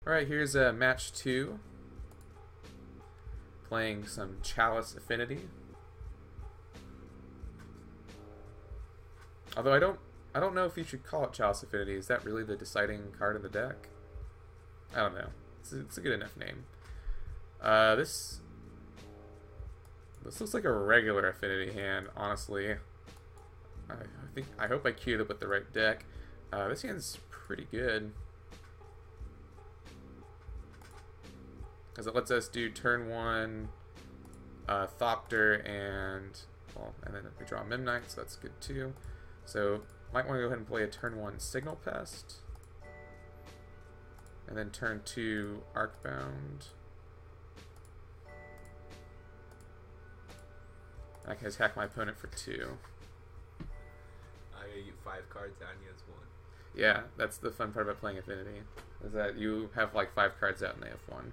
Alright, here's match 2. Playing some Chalice Affinity. Although I don't know if you should call it Chalice Affinity. Is that really the deciding card in the deck? I don't know. It's a good enough name. This looks like a regular Affinity hand, honestly. I hope I queued up with the right deck. This hand's pretty good. Because it lets us do turn 1 Thopter and then we draw Memnite, so that's good too. So might want to go ahead and play a turn 1 Signal Pest. And then turn 2 Arcbound. I can attack my opponent for 2. I get you 5 cards down, he has 1. Yeah, that's the fun part about playing Affinity. Is that you have like 5 cards out and they have 1.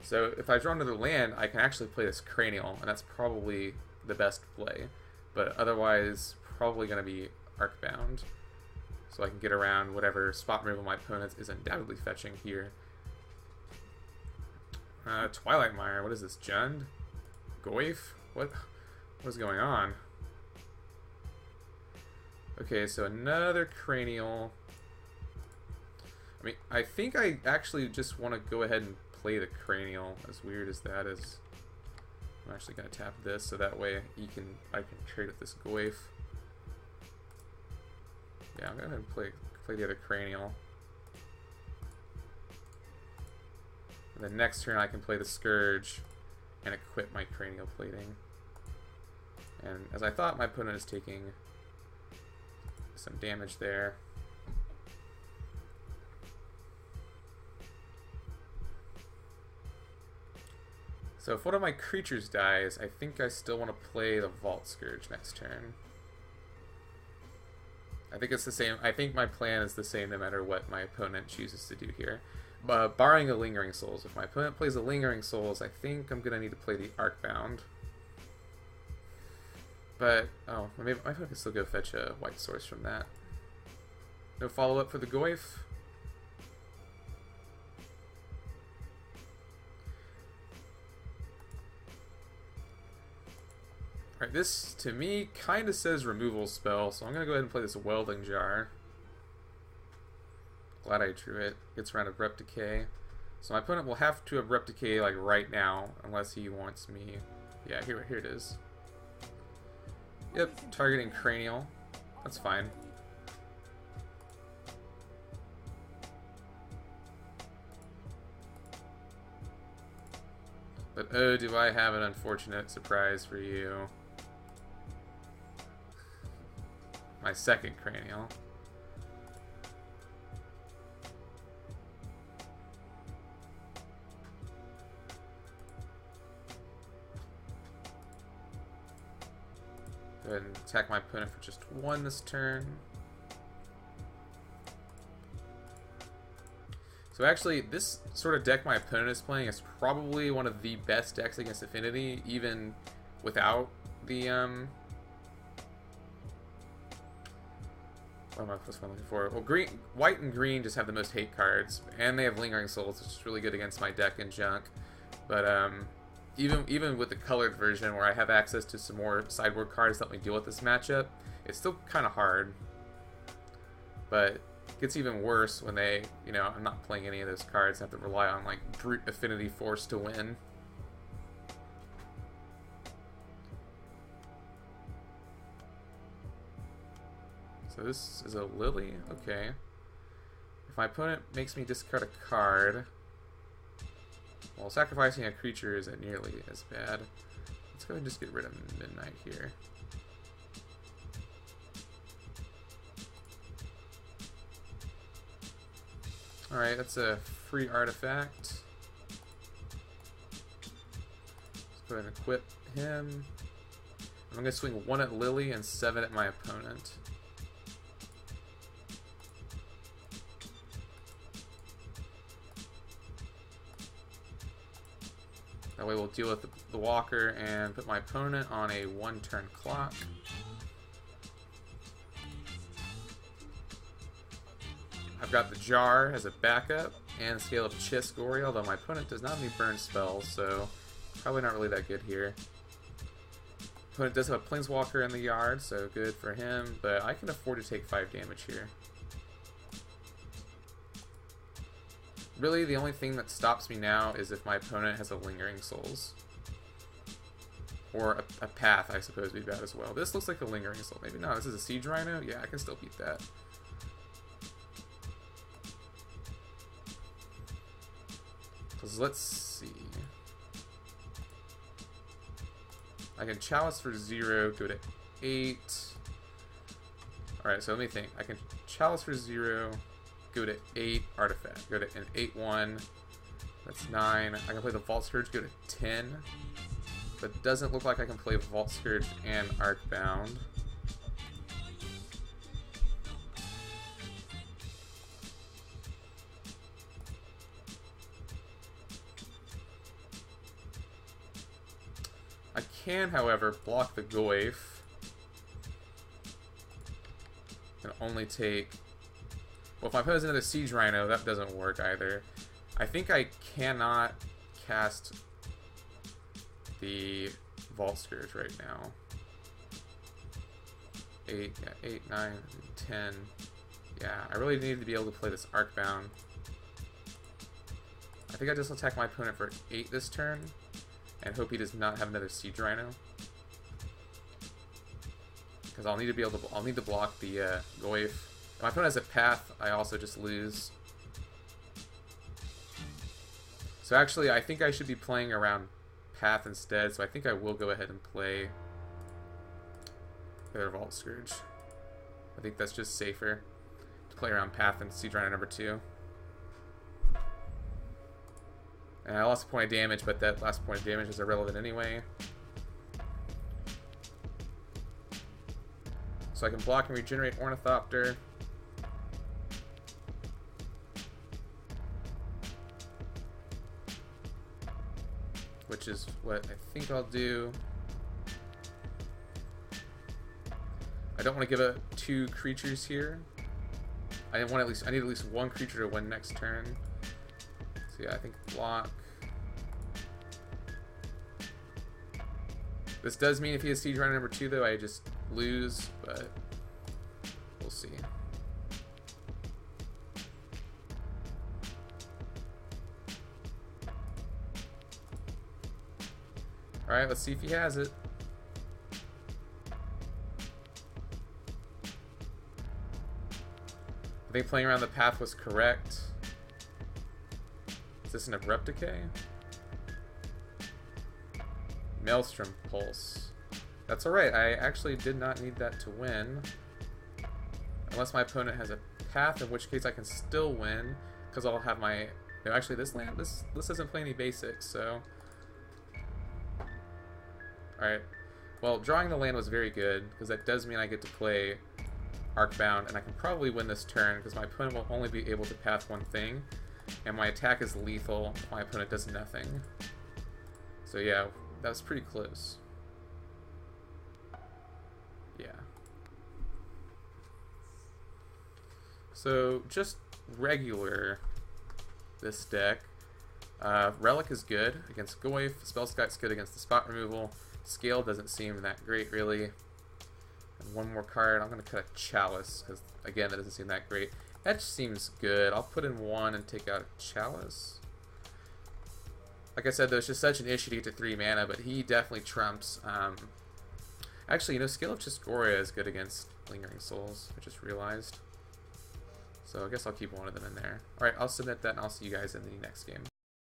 So if I draw another land, I can actually play this Cranial, and that's probably the best play. But otherwise, probably going to be Arcbound. So I can get around whatever spot removal my opponent is undoubtedly fetching here. Twilight Mire, what is this, Jund? Goyf? What is going on? Okay, so another Cranial. I mean, I think I actually just want to go ahead and play the Cranial, as weird as that is. I'm actually going to tap this so that way I can trade with this Goyf. Yeah, I'm going to play the other Cranial. And then next turn I can play the Scourge and equip my Cranial Plating. And as I thought, my opponent is taking some damage there. So if one of my creatures dies, I think I still want to play the Vault Scourge next turn. I think it's the same. I think my plan is the same no matter what my opponent chooses to do here. Barring a Lingering Souls. If my opponent plays a Lingering Souls, I think I'm going to need to play the Arcbound. But, oh, maybe my opponent can still go fetch a White Source from that. No follow-up for the Goyf. Alright, this, to me, kind of says removal spell, so I'm going to go ahead and play this Welding Jar. Glad I drew it. Gets around Abrupt Decay. So my opponent will have to Abrupt Decay, like, right now, unless he wants me... Yeah, here it is. Yep, targeting Cranial. That's fine. But oh, do I have an unfortunate surprise for you. My second Cranial. Go ahead and attack my opponent for just 1 this turn. So actually, this sort of deck my opponent is playing is probably one of the best decks against Affinity, even without the, what am I looking for? Well, white and green just have the most hate cards, and they have Lingering Souls, which is really good against my deck and junk. But even with the colored version, where I have access to some more sideboard cards to help me deal with this matchup, it's still kind of hard. But it gets even worse when they, you know, I'm not playing any of those cards. I have to rely on like brute Affinity Force to win. So this is a Lily, okay. If my opponent makes me discard a card, well, sacrificing a creature isn't nearly as bad. Let's go ahead and just get rid of Midnight here. Alright, that's a free artifact. Let's go ahead and equip him. I'm going to swing 1 at Lily and 7 at my opponent. That way we'll deal with the walker and put my opponent on a 1-turn clock. I've got the Jar as a backup and Scale of Chiskory, although my opponent does not have any burn spells, so probably not really that good here. Opponent does have a Planeswalker in the yard, so good for him, but I can afford to take 5 damage here. Really, the only thing that stops me now is if my opponent has a Lingering Souls. Or a Path, I suppose, would be bad as well. This looks like a Lingering Soul. Maybe not. This is a Siege Rhino? Yeah, I can still beat that. Because let's see. I can Chalice for 0, go to 8. Alright, so let me think. I can Chalice for 0, go to 8 Artifact. Go to an 8-1. That's 9. I can play the Vault Scourge, go to 10. But it doesn't look like I can play Vault Scourge and Arcbound. I can, however, block the Goyf and only take... Well, if I pose another Siege Rhino, that doesn't work either. I think I cannot cast the Vault Scourge right now. 8, yeah, 8, 9, 10. Yeah, I really need to be able to play this Arcbound. I think I just attack my opponent for 8 this turn and hope he does not have another Siege Rhino. Because I'll need to be able to, I'll need to block the Goyf. If my opponent has a Path, I also just lose. So actually, I think I should be playing around Path instead, so I think I will go ahead and play their Vault Scourge. I think that's just safer to play around Path and Siege Rhino number 2. And I lost a point of damage, but that last point of damage is irrelevant anyway. So I can block and regenerate Ornithopter. Which is what I think I'll do. I don't want to give up 2 creatures here. I need at least 1 creature to win next turn. So yeah, I think block. This does mean if he has Siege Rhino number 2 though, I just lose, but we'll see. Alright, let's see if he has it. I think playing around the Path was correct. Is this an Abrupt Decay? Maelstrom Pulse. That's alright, I actually did not need that to win. Unless my opponent has a Path, in which case I can still win, because I'll have my... No, actually this land, this doesn't play any basics, so... Alright, well, drawing the land was very good, because that does mean I get to play Arcbound, and I can probably win this turn, because my opponent will only be able to path 1 thing, and my attack is lethal, my opponent does nothing. So yeah, that was pretty close. Yeah. So, just regular this deck. Relic is good against Goyf, Spellscout's good against the spot removal, Scale doesn't seem that great, really. And 1 more card, I'm going to cut a Chalice, because, again, that doesn't seem that great. Etch seems good. I'll put in 1 and take out a Chalice. Like I said, though, it's just such an issue to get to 3 mana, but he definitely trumps. Actually, you know, Scale of Chiskoria is good against Lingering Souls, I just realized. So I guess I'll keep 1 of them in there. Alright, I'll submit that, and I'll see you guys in the next game.